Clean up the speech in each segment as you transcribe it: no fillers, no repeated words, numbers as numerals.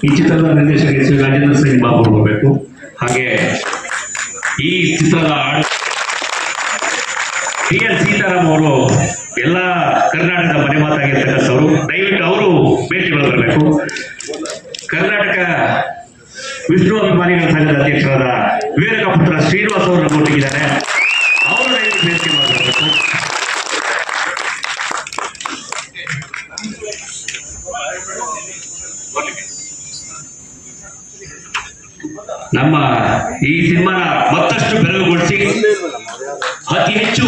ಈ ಚಿತ್ರದ ನಿರ್ದೇಶಕ ಶ್ರೀ ರಾಜೇಂದ್ರ ಸಿಂಗ್ ಬಾಬು ಬರಬೇಕು. ಹಾಗೆ ಈ ಚಿತ್ರದ ಟಿ.ಎನ್. ಸೀತಾರಾಮ್ ಅವರು ಎಲ್ಲ ಕರ್ನಾಟಕದ ಮನೆ ಮಾತಾಗಿರ್ತಕ್ಕಂಥವ್ರು. ದಯವಿಟ್ಟು ಅವರು ಭೇಟಿಗಳು ಬರಬೇಕು. ಕರ್ನಾಟಕ ವಿಷ್ಣು ಅಭಿಮಾನಿಗಳ ಸಂಘದ ಅಧ್ಯಕ್ಷರಾದ ವಿವೇಕ ಪುತ್ರ ಶ್ರೀನಿವಾಸ್ ಅವರು ನಮ್ಮೊಟ್ಟಿಗಿದ್ದಾರೆ. ಅವರು ದಯವಿಟ್ಟು ಭೇಟಿ ಮಾಡಬೇಕು. ನಮ್ಮ ಈ ಸಿನಿಮಾನ ಮತ್ತಷ್ಟು ಬೆರಗುಗೊಳಿಸಿ ಅತಿ ಹೆಚ್ಚು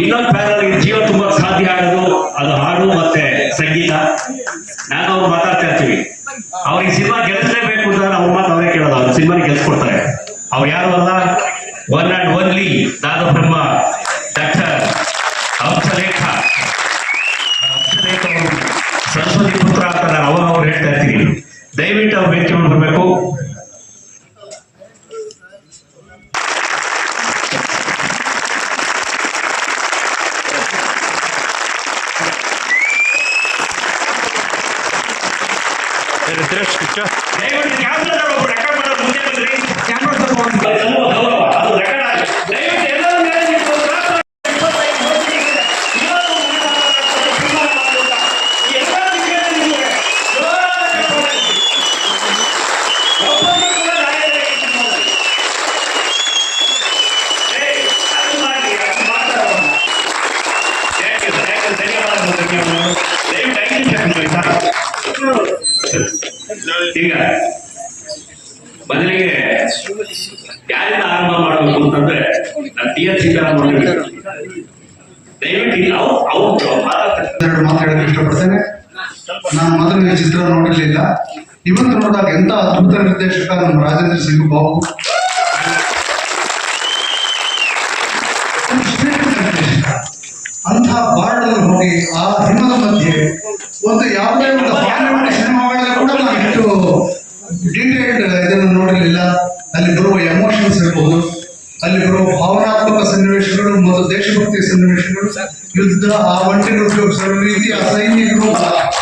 ಇನ್ನೊಂದು ಪ್ಯಾನಲ್ ಜೀವ ತುಂಬಾ ಸಾಧ್ಯ ಆಗೋದು ಅದು ಹಾಡು ಮತ್ತೆ ಸಂಗೀತ. ನಾನು ಅವ್ರು ಮಾತಾಡ್ತಾ ಇರ್ತೀವಿ, ಅವ್ರಿಗೆ ಸಿನಿಮಾ ಗೆಲ್ಲಿಸಲೇಬೇಕು ಅಂತ ಅವ್ರ ಮಾತು ಅವರೇ ಕೇಳೋದು. ಅವ್ರ ಸಿನಿಮಾನ ಗೆಲ್ಸ್ಕೊಡ್ತಾರೆ. ಅವ್ರು ಯಾರು ಅಲ್ಲ, one and only Nadabrahma doctor Hamsalekha ಅವರು ಸರಸ್ವತಿ ಪುತ್ರ ಅಂತ ನಾನು ಅವಾಗ ಅವ್ರು ಹೇಳ್ತಾ ಇರ್ತೀನಿ. ದಯವಿಟ್ಟು ಅವ್ರು ವೇದಿಕೆ ಬರಬೇಕು. ಈಗ ಬದಲಿಗೆ ಯಾರಿಂದ ಆರಂಭ ಮಾಡಬೇಕು ಅಂತಂದ್ರೆ ಟಿ.ಎನ್. ಸೀತಾರಾಮ್ ದಯವಿಟ್ಟು ಅವ್ರು ಮಾತಾಡೋಕೆ ಇಷ್ಟಪಡ್ತೇನೆ. ನಾನು ಮೊದಲು ಈ ಚಿತ್ರ ನೋಡಿರ್ಲಿಲ್ಲ. ಇವತ್ತು ನೋಡಿದಾಗ ಎಂತ ಅದ್ಭುತ ನಿರ್ದೇಶಕ ನಮ್ಮ ರಾಜೇಂದ್ರ ಸಿಂಗ್ ಬಾಬು. ಅಂಥ ಬಾರ್ಡಲ್ಲಿ ಹೋಗಿ ಆ ಹಿಮದ ಮಧ್ಯೆ ಒಂದು ಯಾವುದೇ ಒಂದು ಸಿನಿಮಾಗಳಲ್ಲಿ ಕೂಡ ನಾನು ಎಷ್ಟು ಡೀಟೇಲ್ಡ್ ಇದನ್ನು ನೋಡಿರಲಿಲ್ಲ. ಅಲ್ಲಿ ಬರುವ ಎಮೋಷನ್ಸ್ ಇರ್ಬೋದು, ಅಲ್ಲಿ ಬರುವ ಭಾವನಾತ್ಮಕ ಸನ್ನಿವೇಶಗಳು ಮತ್ತು ದೇಶಭಕ್ತಿ ಸನ್ನಿವೇಶಗಳು, ಯುದ್ಧ, ಆ ಒಂಟಿನ ಉಪಯೋಗಿಸಲು ರೀತಿ, ಆ ಸೈನಿಕರು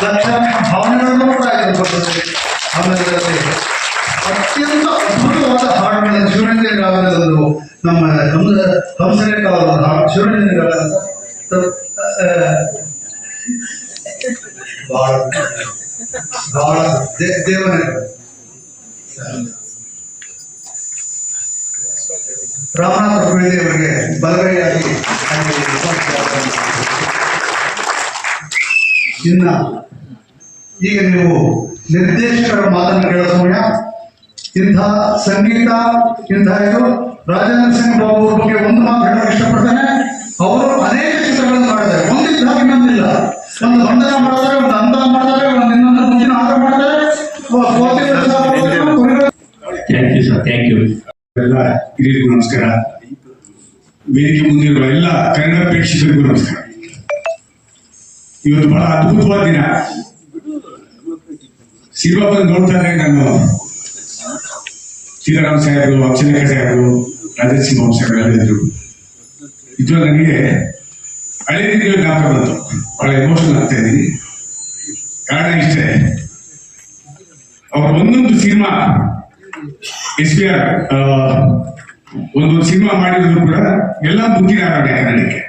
ಲಕ್ಷಾಂಶ ಭಾವನೆಗಳನ್ನು ಕೂಡ ಬರ್ತದೆ. ಆಮೇಲೆ ಅತ್ಯಂತ ಅದ್ಭುತವಾದ ಹಾಡುಗಳನ್ನು ಶಿವರಂಜನಗಾವಲದವರು ನಮ್ಮ ಹಂಸಲೇಖ ಅವರ ಶಿವರಂಜನಗಾವಲ ಬಹಳ ದೇವನ ರಾಮನಾಥ ಕೋವಿಂದ್ ಅವರಿಗೆ ಬಲಗೈಯಾಗಿ ಇನ್ನ ಈಗ ನೀವು ನಿರ್ದೇಶಕರ ಮಾತನ್ನು ಕೇಳೋ ಸಮಯ. ಇಂಥ ಸಂಗೀತ, ಇಂಥ ಇದು ರಾಜೇಂದ್ರ ಸಿಂಗ್ ಬಾಬು ಅವ್ರ ಬಗ್ಗೆ ಒಂದು ಮಾತು ಹೇಳೋಕೆ ಇಷ್ಟಪಡ್ತೇನೆ. ಅವರು ಅನೇಕ ಚಿತ್ರಗಳನ್ನು ಮಾಡಿದ್ದಾರೆ. ಒಂದಿದ್ದಾಗ ಇನ್ನೊಂದಿಲ್ಲ. ಒಂದು ಬಂಧನ ಮಾಡಿದರೆ, ಒಂದು ಅಂದ ಮಾಡಿದರೆ, ಒಂದು ಇನ್ನೊಂದು ಮುಂದಿನ ಆಟ ಮಾಡಿದರೆ. Thank you sir, thank you. ಎಲ್ಲ ಹಿರಿಯರಿಗೂ ನಮಸ್ಕಾರ. ವೇದಿಕೆ ಮುಂದಿರುವ ಎಲ್ಲ ಕನ್ನಡ ಪ್ರೇಕ್ಷಕರಿಗೂ ನಮಸ್ಕಾರ. ಇವತ್ತು ಬಹಳ ಅದ್ಭುತವಾದ ದಿನ. ಸಿನಿಮಾ ಬಂದು ನೋಡ್ತಾ ಇದ್ದಾಗ ನಾನು ಸೀತಾರಾಮ್ ಸಾಹೇಬರು, ಹಂಸಲೇಖ ಸಾಹೇಬರು, ರಾಜೇಂದ್ರ ಸಿಂಗ್ ಬಾಬು ಸಾಹೇಬರು ಇದ್ರು. ಇದು ನನಗೆ ಹಳೆ ದಿನಗಳ ಜ್ಞಾಪಕ ಬಂತು. ಬಹಳ ಎಮೋಷನಲ್ ಆಗ್ತಾ ಇದ್ದೀನಿ. ಕಾರಣ ಇಷ್ಟೇ, ಅವ್ರ ಒಂದೊಂದು ಸಿನಿಮಾ SBR ಒಂದೊಂದು ಸಿನಿಮಾ ಮಾಡಿದ್ರು ಕೂಡ ಎಲ್ಲ ಮುಂದಿನ ಕನ್ನಡಕ್ಕೆ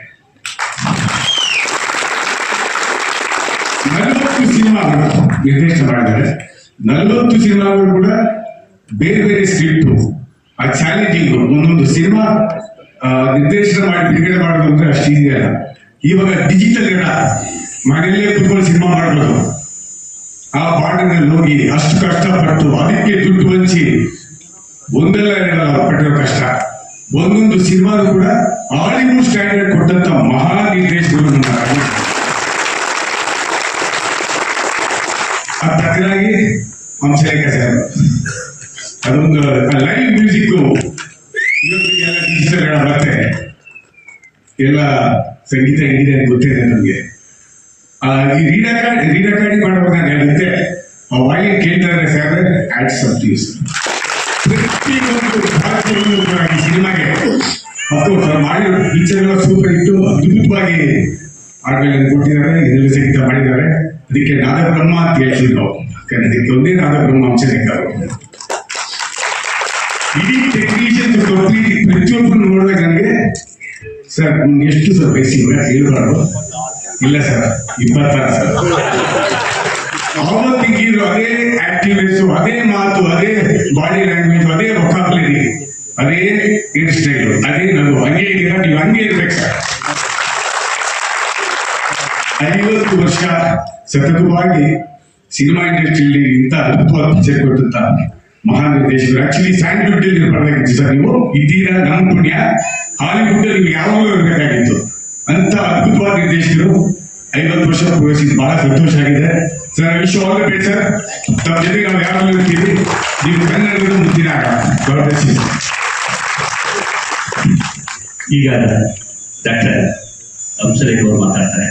40 ಸಿನಿಮಾಗಳು ನಿರ್ದೇಶನ ಮಾಡಿದ್ದಾರೆ. 40 ಸಿನಿಮಾಗಳು ಕೂಡ ಬೇರೆ ಬೇರೆ ಸ್ಕ್ರಿಪ್ಟು. ಆ ಚಾಲೆಂಜಿಂಗ್ ಒಂದೊಂದು ಸಿನಿಮಾ ನಿರ್ದೇಶನ ಮಾಡಿ ಬಿಡುಗಡೆ ಮಾಡೋದು ಅಂದ್ರೆ ಅಷ್ಟು ಈಸಿ ಅಲ್ಲ. ಇವಾಗ ಡಿಜಿಟಲ್ ಇರ ಮನೆಯಲ್ಲೇ ಕುತ್ಕೊಂಡು ಸಿನಿಮಾ ಮಾಡಬಹುದು. ಆ ಬಾರ್ಡರ್ನಲ್ಲಿ ಹೋಗಿ ಅಷ್ಟು ಕಷ್ಟಪಟ್ಟು ಅದಕ್ಕೆ ದುಡ್ಡು ಹಂಚಿ ಒಂದೆಲ್ಲ ಪಟ್ಟಿರೋ ಕಷ್ಟ. ಒಂದೊಂದು ಸಿನಿಮಾನು ಕೂಡ ಹಾಲಿವುಡ್ ಸ್ಟ್ಯಾಂಡರ್ಡ್ ಕೊಟ್ಟಂತ ಮಹಾ ನಿರ್ದೇಶಕರು. ತಕ್ಕನಾಗಿ ಹಂಸಲೇಖ ಸಾಹೇಬ್ ಅದೊಂದು ಲೈವ್ ಮ್ಯೂಸಿಕ್ ಎಲ್ಲ ಡಿಜಿಟಲ್ ಮತ್ತೆ ಎಲ್ಲ ಸಂಗೀತ ಹೆಂಗಿದೆ ಅಂತ ಗೊತ್ತಿದೆ ನಮ್ಗೆ. ಈ ರೀರೆಕಾರ್ಡಿಂಗ್ ಮಾಡುವಾಗ ನಾನು ಹೇಳಿದ್ದೆ, ಆ ವಾಯಿಲ್ ಕೇಳ್ತಾ ಇದ್ದಾರೆ ಸಾಹೇಬ್ರೆ, ಆಡ್ಸ್ ಆಫ್ ಯೂಸ್ ಪ್ರತಿಯೊಂದು ಭಾರತೀಯರು ಈ ಸಿನಿಮಾಗೆ ಮಾಡಿರೋ ಪಿಕ್ಚರ್ ಸೂಪರ್ ಇಟ್ಟು ಅದ್ಭುತವಾಗಿ ಹಾಡುಗಳನ್ನು ಕೊಟ್ಟಿದ್ದಾರೆ, ಇದೆಲ್ಲ ಸಂಗೀತ ಮಾಡಿದ್ದಾರೆ. ಅದಕ್ಕೆ ನಾದಬ್ರಹ್ಮ ಅಂತ ಹೇಳ್ತೀವಿ ನಾವು ಕನ್ನಡಕ್ಕೆ ಒಂದೇ ನಾದ ಬ್ರಹ್ಮಾಂಶನೇಕ ಇಡೀ ಟೆಕ್ನಿಷಿಯನ್ ಕಂಪ್ಲೀಟ್ ಪ್ರತಿಯೊಬ್ಬರು ನೋಡಿದಾಗ ನನಗೆ ಸರ್ ಎಷ್ಟು ಸರ್ ವಯಸ್ಸಿಗೆ ಹೇಳ್ಬಾರ್ದು ಇಲ್ಲ ಸರ್ 26 ಸರ್ ಅವತ್ತಿಗಿರೋ ಅದೇ ಆಕ್ಟಿವ್ನೆಸ್ ಅದೇ ಮಾತು ಅದೇ ಬಾಡಿ ಲ್ಯಾಂಗ್ವೇಜ್ ಅದೇ ವೊಕಾಬುಲರಿ ಅದೇ ಹೇರ್ ಸ್ಟೈಲ್ ಅದೇ ನಗು ಹಂಗೆ ಇದ್ದೀರಾ ನೀವು ಹಂಗೆ ಇರ್ಬೇಕು ಸರ್ 50 ವರ್ಷ ಸತತವಾಗಿ ಸಿನಿಮಾ ಇಂಡಸ್ಟ್ರಿಯಲ್ಲಿ ಇಂಥ ಅದ್ಭುತವಾದ ಪಿಕ್ಚರ್ ಕೊಟ್ಟಂತ ಮಹಾನ್ ನಿರ್ದೇಶಕರು ಆಕ್ಚುಲಿ ಸ್ಯಾಂಡ್ಲ್ವುಡ್ ಅಲ್ಲಿ ಬರಬೇಕಿತ್ತು ಸರ್ ನೀವು ಇದ್ದೀರಾ ನಮ್ಮ ಪುಣ್ಯ ಹಾಲಿವುಡ್ ಅಲ್ಲಿ ನೀವು ಯಾವಾಗಲೂ ಇರಬೇಕಾಗಿತ್ತು ಅಂತ ಅದ್ಭುತವಾದ ನಿರ್ದೇಶಕರು 50 ವರ್ಷ ಪೂರೈಸಿದ್ದು ಬಹಳ ಸಂತೋಷ ಆಗಿದೆ sir wish all the best sir ತಮ್ಮ ಜೊತೆಗೆ ನಾವು ಯಾವಾಗಲೂ ಇರ್ತೀವಿ ನೀವು ಕನ್ನಡದ ಮುತ್ತಿನಾಗ ಈಗ ಡಾಕ್ಟರ್ ಹಂಸಲೇಖ ಅವರು ಮಾತಾಡ್ತಾರೆ.